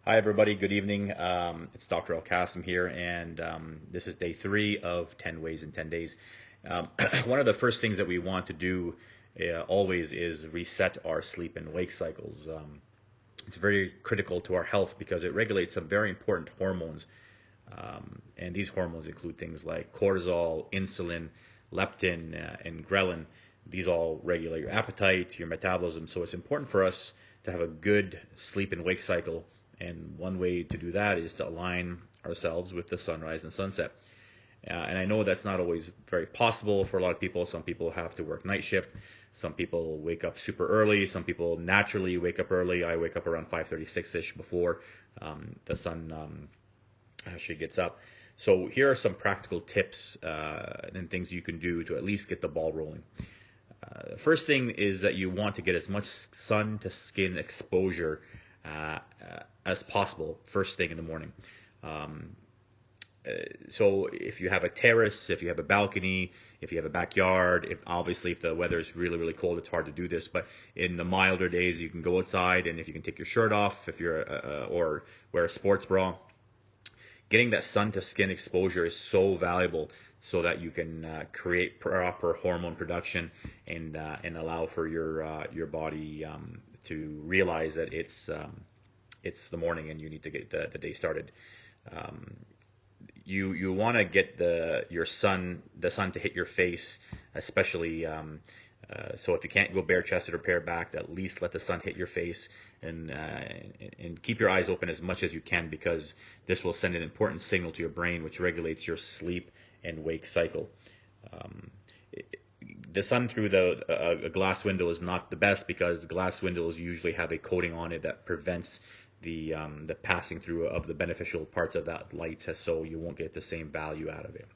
Hi, everybody. Good evening. It's Dr. Al Qasim here, and this is day 3 of 10 Ways in 10 Days. One of the first things that we want to do always is reset our sleep and wake cycles. It's very critical to our health because it regulates some very important hormones. And these hormones include things like cortisol, insulin, leptin, and ghrelin. These all regulate your appetite, your metabolism. So it's important for us to have a good sleep and wake cycle. And one way to do that is to align ourselves with the sunrise and sunset. And I know that's not always very possible for a lot of people. Some people have to work night shift. Some people wake up super early. Some people naturally wake up early. I wake up around 5:36-ish before the sun actually gets up. So here are some practical tips and things you can do to at least get the ball rolling. The first thing is that you want to get as much sun to skin exposure as possible first thing in the morning. So if you have a terrace, if you have a balcony, if you have a backyard, if the weather is really, really cold, it's hard to do this. But in the milder days, you can go outside, and if you can take your shirt off, if you're or wear a sports bra, getting that sun to skin exposure is so valuable, so that you can create proper hormone production and allow for your body to realize that it's the morning and you need to get the day started. You want to get the sun to hit your face, especially. So if you can't go bare chested or bare backed, at least let the sun hit your face and keep your eyes open as much as you can, because this will send an important signal to your brain, which regulates your sleep and wake cycle. The sun through a glass window is not the best, because glass windows usually have a coating on it that prevents the passing through of the beneficial parts of that light, so you won't get the same value out of it.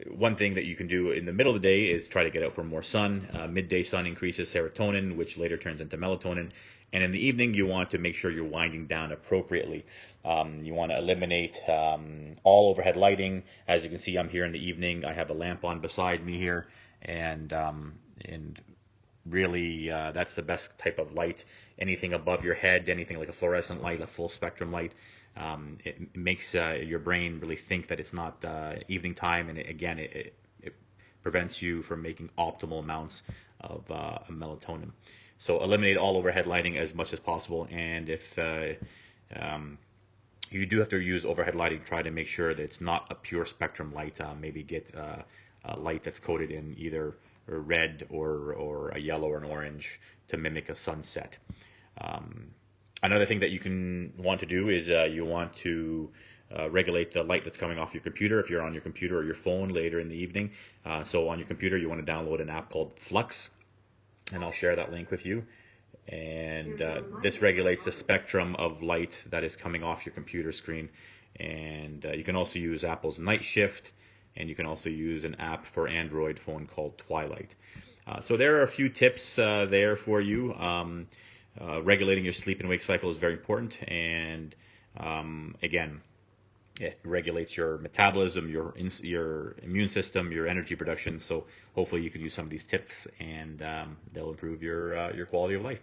One thing that you can do in the middle of the day is try to get out for more sun. Midday sun increases serotonin, which later turns into melatonin. And in the evening, you want to make sure you're winding down appropriately. You want to eliminate all overhead lighting. As you can see, I'm here in the evening. I have a lamp on beside me here, and really that's the best type of light. Anything above your head, anything like a fluorescent light, a full spectrum light, it makes your brain really think that it's not evening time, and it prevents you from making optimal amounts of melatonin. So eliminate all overhead lighting as much as possible, and if you do have to use overhead lighting, try to make sure that it's not a pure spectrum light. Maybe get a light that's coated in either red or a yellow or an orange to mimic a sunset. Another thing that you can want to do is you want to regulate the light that's coming off your computer if you're on your computer or your phone later in the evening. So on your computer, you want to download an app called Flux, and I'll share that link with you. And this regulates the spectrum of light that is coming off your computer screen. And you can also use Apple's Night Shift, and you can also use an app for Android phone called Twilight. So there are a few tips there for you. Regulating your sleep and wake cycle is very important, and again, it regulates your metabolism, your immune system, your energy production. So hopefully you can use some of these tips, and they'll improve your quality of life.